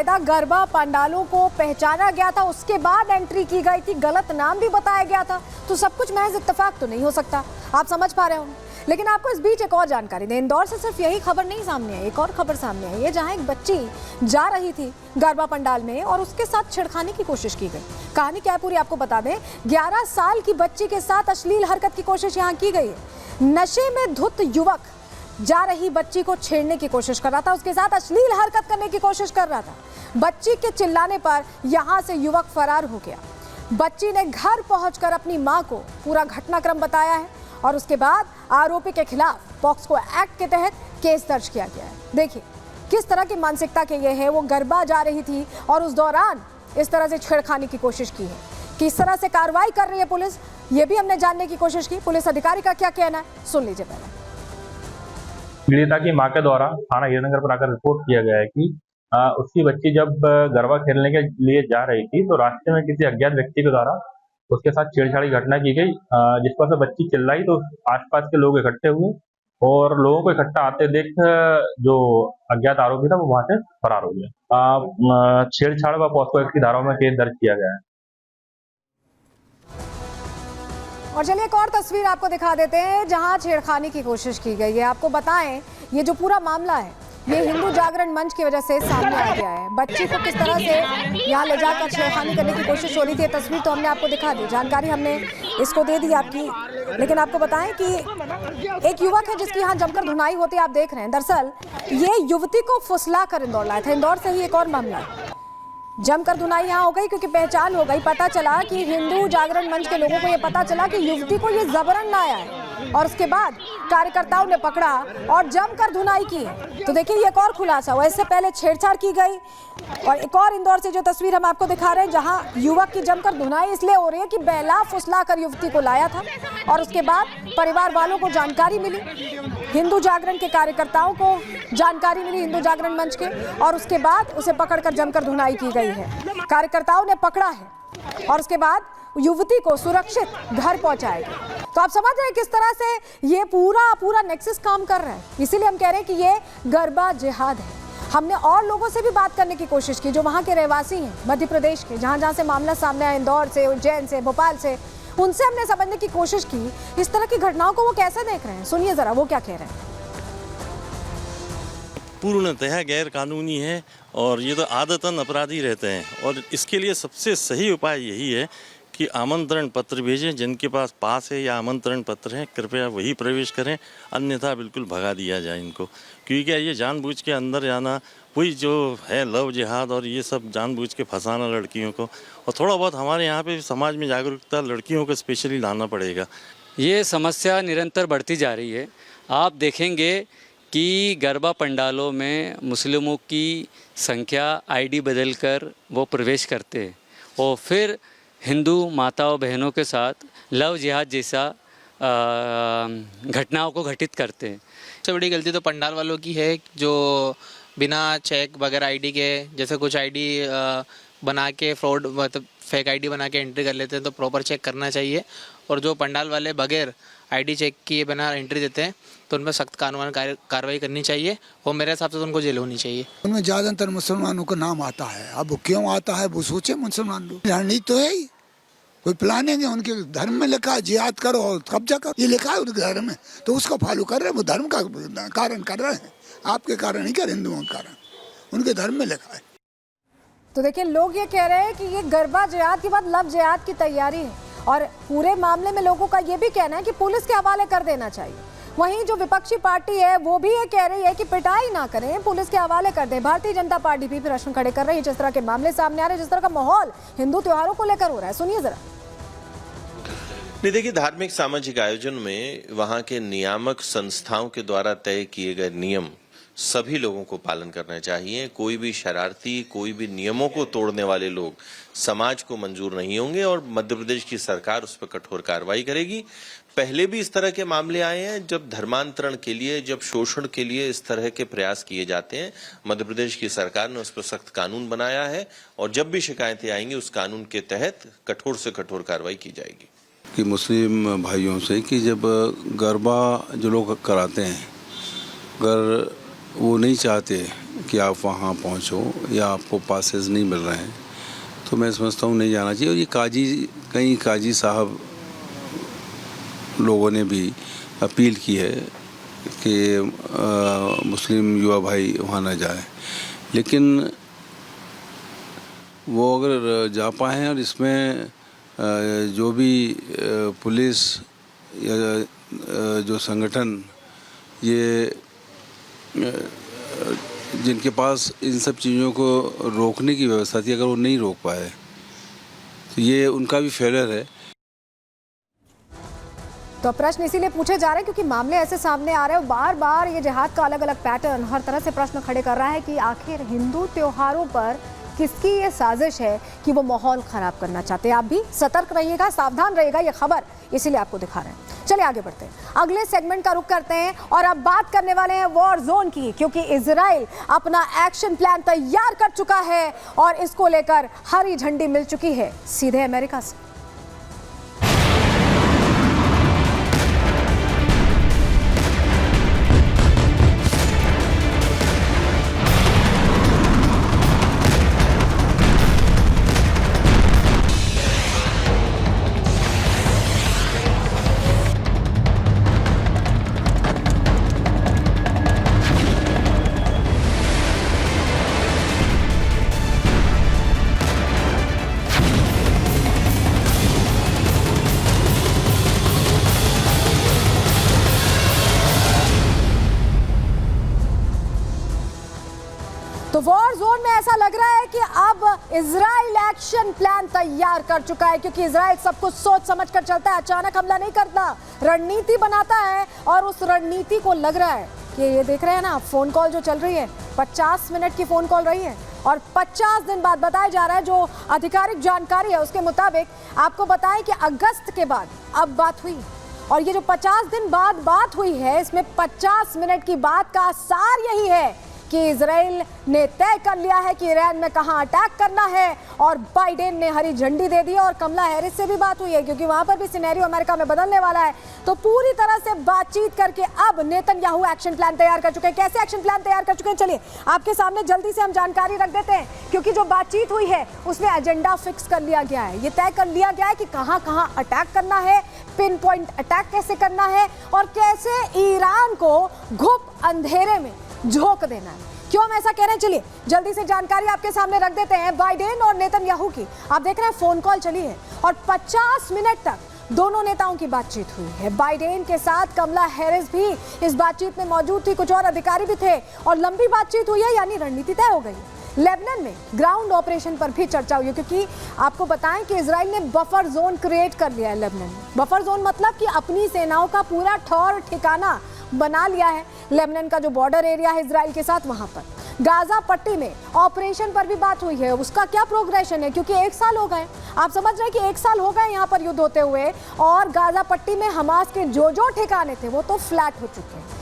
बाकायदा गरबा पंडालों को पहचाना गया था, उसके बाद एंट्री की गई थी, गलत नाम भी बताया गया था। तो सब कुछ महज इत्तेफाक तो नहीं हो सकता, आप समझ पा रहे होंगे। लेकिन आपको इस बीच एक और जानकारी दें, इंदौर से सिर्फ यही खबर नहीं सामने आई, एक और खबर सामने आई है जहां एक बच्ची जा रही थी गरबा पंडाल में और उसके साथ छेड़खानी की कोशिश की गई। कहानी क्या है पूरी आपको बता दें। 11 साल की बच्ची के साथ अश्लील हरकत की कोशिश यहाँ की गई है। नशे में धुत युवक जा रही बच्ची को छेड़ने की कोशिश कर रहा था, उसके साथ अश्लील हरकत करने की कोशिश कर रहा था। बच्ची के चिल्लाने पर यहां से युवक फरार हो गया। बच्ची ने घर पहुंचकर अपनी मां को पूरा घटनाक्रम बताया है और उसके बाद आरोपी के खिलाफ पॉक्सो एक्ट के तहत केस दर्ज किया गया है। देखिए किस तरह की मानसिकता के ये है, वो गरबा जा रही थी और उस दौरान इस तरह से छेड़खानी की कोशिश की है। किस तरह से कार्रवाई कर रही है पुलिस, ये भी हमने जानने की कोशिश की। पुलिस अधिकारी का क्या कहना है, सुन लीजिए पहले। पीड़िता की मां के द्वारा थाना हीरानगर पर आकर रिपोर्ट किया गया है कि उसकी बच्ची जब गरबा खेलने के लिए जा रही थी तो रास्ते में किसी अज्ञात व्यक्ति के द्वारा उसके साथ छेड़छाड़ की घटना की गई, जिस पर से बच्ची चिल्लाई तो आसपास के लोग इकट्ठे हुए और लोगों को इकट्ठा आते देख जो अज्ञात आरोपी था वो वहां से फरार हो गया। छेड़छाड़ व पॉक्सो एक्ट की धाराओं में केस दर्ज किया गया है। और चलिए एक और तस्वीर आपको दिखा देते हैं जहां छेड़खानी की कोशिश की गई है। आपको बताएं ये जो पूरा मामला है ये हिंदू जागरण मंच की वजह से सामने आ गया है। बच्ची को किस तरह से यहाँ ले जाकर छेड़खानी करने की कोशिश हो रही थी, तस्वीर तो हमने आपको दिखा दी, जानकारी हमने इसको दे दी आपकी। लेकिन आपको बताएं कि एक युवक है जिसकी यहाँ जमकर धुनाई होती है, आप देख रहे हैं। दरअसल ये युवती को फुसला कर इंदौर लाया था। इंदौर से ही एक और मामला है, जमकर धुनाई यहाँ हो गई क्योंकि पहचान हो गई। पता चला कि हिंदू जागरण मंच के लोगों को ये पता चला कि युवती को ये जबरन लाया है और उसके बाद कार्यकर्ताओं ने पकड़ा और जमकर धुनाई की। तो देखिए ये एक और खुलासा हुआ, इससे पहले छेड़छाड़ की गई। और एक और इंदौर से जो तस्वीर हम आपको दिखा रहे हैं जहां युवक की जमकर धुनाई इसलिए हो रही है कि बहला फुसला कर युवती को लाया था और उसके बाद परिवार वालों को जानकारी मिली, हिंदू जागरण के कार्यकर्ताओं को जानकारी मिली हिंदू जागरण मंच के, और उसके बाद उसे पकड़कर जमकर धुनाई की गई है। कार्यकर्ताओं ने पकड़ा है और उसके बाद युवती को सुरक्षित घर पहुंचाया गया। तो आप समझ रहे हैं किस तरह से ये पूरा नेक्सस काम कर रहा है। इसीलिए हम कह रहे हैं कि ये गरबा जिहाद है। हमने और लोगों से भी बात करने की कोशिश की जो वहाँ के रहवासी हैं मध्य प्रदेश के, जहाँ से मामला सामने आया, इंदौर से, उज्जैन से, भोपाल से, उनसे हमने समझने की कोशिश की इस तरह की घटनाओं को वो कैसे देख रहे हैं। सुनिए जरा वो क्या कह रहे हैं। पूर्णतः गैर कानूनी है और ये तो आदतन अपराधी रहते हैं और इसके लिए सबसे सही उपाय यही है कि आमंत्रण पत्र भेजें। जिनके पास है या आमंत्रण पत्र है कृपया वही प्रवेश करें, अन्यथा बिल्कुल भगा दिया जाए इनको। क्योंकि क्या ये जानबूझ के अंदर जाना, वही जो है लव जिहाद और ये सब जानबूझ के फंसाना लड़कियों को। और थोड़ा बहुत हमारे यहाँ पे समाज में जागरूकता लड़कियों को स्पेशली लाना पड़ेगा। ये समस्या निरंतर बढ़ती जा रही है। आप देखेंगे कि गरबा पंडालों में मुस्लिमों की संख्या आईडी बदलकर वो प्रवेश करते हैं और फिर हिंदू माताओं बहनों के साथ लव जिहाद जैसा घटनाओं को घटित करते हैं। सबसे बड़ी गलती तो पंडाल वालों की है जो बिना चेक वगैरह आईडी के, जैसे कुछ आईडी बना के फ्रॉड मतलब फेक आईडी बना के एंट्री कर लेते हैं, तो प्रॉपर चेक करना चाहिए। और जो पंडाल वाले बगैर आईडी चेक किए बिना एंट्री देते हैं तो उनमें सख्त कानूनी कार्रवाई करनी चाहिए और मेरे हिसाब से तो उनको जेल होनी चाहिए। उनमें ज़्यादातर मुसलमानों का नाम आता है। अब वो क्यों आता है वो सोचे मुसलमान लोग। रणनीति तो है ही, कोई प्लानिंग है। उनके धर्म में लिखा है जिहाद करो और कब्जा करो, ये लिखा है उनके धर्म में, तो उसको फॉलो कर रहे हैं। वो धर्म का कारण कर रहे हैं, आपके कारण नहीं कर, हिंदुओं के कारण, उनके धर्म में लिखा है। तो देखिए लोग ये कह रहे हैं कि ये गरबा जिहाद के बाद लव जिहाद की तैयारी है और पूरे मामले में लोगों का ये भी कहना है कि पुलिस के हवाले कर देना चाहिए। वहीं जो विपक्षी पार्टी है वो भी ये कह रही है कि पिटाई ना करें, पुलिस के हवाले कर दें। भारतीय जनता पार्टी भी प्रश्न खड़े कर रही है जिस तरह के मामले सामने आ रहे हैं, जिस तरह का माहौल हिंदू त्योहारों को लेकर हो रहा है। सुनिए जरा। नहीं, देखिए धार्मिक सामाजिक आयोजन में वहाँ के नियामक संस्थाओं के द्वारा तय किए गए नियम सभी लोगों को पालन करना चाहिए। कोई भी शरारती, कोई भी नियमों को तोड़ने वाले लोग समाज को मंजूर नहीं होंगे और मध्य प्रदेश की सरकार उस पर कठोर कार्रवाई करेगी। पहले भी इस तरह के मामले आए हैं जब धर्मांतरण के लिए, जब शोषण के लिए इस तरह के प्रयास किए जाते हैं। मध्य प्रदेश की सरकार ने उस पर सख्त कानून बनाया है और जब भी शिकायतें आएंगी उस कानून के तहत कठोर से कठोर कार्रवाई की जाएगी। कि मुस्लिम भाइयों से कि जब गरबा जो लोग कराते हैं, अगर वो नहीं चाहते कि आप वहाँ पहुँचो या आपको पासेस नहीं मिल रहे हैं, तो मैं समझता हूँ नहीं जाना चाहिए। और ये कई काजी साहब लोगों ने भी अपील की है कि मुस्लिम युवा भाई वहाँ ना जाए, लेकिन वो अगर जा पाएँ और इसमें जो भी पुलिस या जो संगठन ये जिनके पास इन सब चीज़ों को रोकने की व्यवस्था थी, अगर वो नहीं रोक पाए तो ये उनका भी फेलियर है। तो प्रश्न इसीलिए पूछे जा रहे हैं क्योंकि मामले ऐसे सामने आ रहे हैं, बार बार ये जिहाद का अलग अलग पैटर्न हर तरह से प्रश्न खड़े कर रहा है कि आखिर हिंदू त्योहारों पर किसकी ये साजिश है कि वो माहौल खराब करना चाहते हैं। आप भी सतर्क रहिएगा, सावधान रहिएगा, ये खबर इसीलिए आपको दिखा रहे हैं। चलिए आगे बढ़ते हैं, अगले सेगमेंट का रुख करते हैं और अब बात करने वाले हैं वॉर जोन की, क्योंकि इजराइल अपना एक्शन प्लान तैयार कर चुका है और इसको लेकर हरी झंडी मिल चुकी है सीधे अमेरिका से। तो वॉर जोन में ऐसा लग रहा है कि अब इजराइल एक्शन प्लान तैयार कर चुका है, क्योंकि इजराइल सब कुछ सोच समझ कर चलता है, अचानक हमला नहीं करता, रणनीति बनाता है। और उस रणनीति को लग रहा है कि ये देख रहे हैं ना, फोन कॉल जो चल रही है 50 मिनट की फोन कॉल रही है और 50 दिन बाद बताया जा रहा है, जो आधिकारिक जानकारी है उसके मुताबिक आपको बताएं कि अगस्त के बाद अब बात हुई। और ये जो 50 दिन बाद बात हुई है, इसमें 50 मिनट की बात का सार यही है कि इजराइल ने तय कर लिया है कि ईरान में कहां अटैक करना है और बाइडेन ने हरी झंडी दे दी। और कमला हैरिस से भी बात हुई है, क्योंकि वहां पर भी सिनेरियो अमेरिका में बदलने वाला है। तो पूरी तरह से बातचीत करके अब नेतन्याहू एक्शन प्लान तैयार कर चुके हैं। कैसे एक्शन प्लान तैयार कर चुके हैं, चलिए आपके सामने जल्दी से हम जानकारी रख देते हैं, क्योंकि जो बातचीत हुई है उसमें एजेंडा फिक्स कर लिया गया है। ये तय कर लिया गया है कि कहां कहां अटैक करना है, पिन पॉइंट अटैक कैसे करना है और कैसे ईरान को घुप अंधेरे में झोंक देना है। क्यों हम ऐसा कह रहे हैं, चलिए जल्दी से जानकारी आपके सामने रख देते हैं। बाइडेन और नेतन्याहू की आप देख रहे हैं फोन कॉल चली है और 50 मिनट तक दोनों नेताओं की बातचीत हुई है। बाइडेन के साथ कमला हैरिस भी इस बातचीत में मौजूद थी, कुछ और अधिकारी भी थे और लंबी बातचीत हुई है, यानी रणनीति तय हो गई। लेबनान में ग्राउंड ऑपरेशन पर भी चर्चा हुई है, क्योंकि आपको बताएं कि इजराइल ने बफर जोन क्रिएट कर लिया है लेबनान में। बफर जोन मतलब कि अपनी सेनाओं का पूरा ठौर ठिकाना बना लिया है। लेबनान का जो बॉर्डर एरिया है इजराइल के साथ, वहां पर गाजा पट्टी में ऑपरेशन पर भी बात हुई है। उसका क्या प्रोग्रेशन है, क्योंकि 1 साल हो गए, आप समझ रहे हैं कि 1 साल हो गए यहाँ पर युद्ध होते हुए और गाजा पट्टी में हमास के जो ठिकाने थे वो तो फ्लैट हो चुके हैं।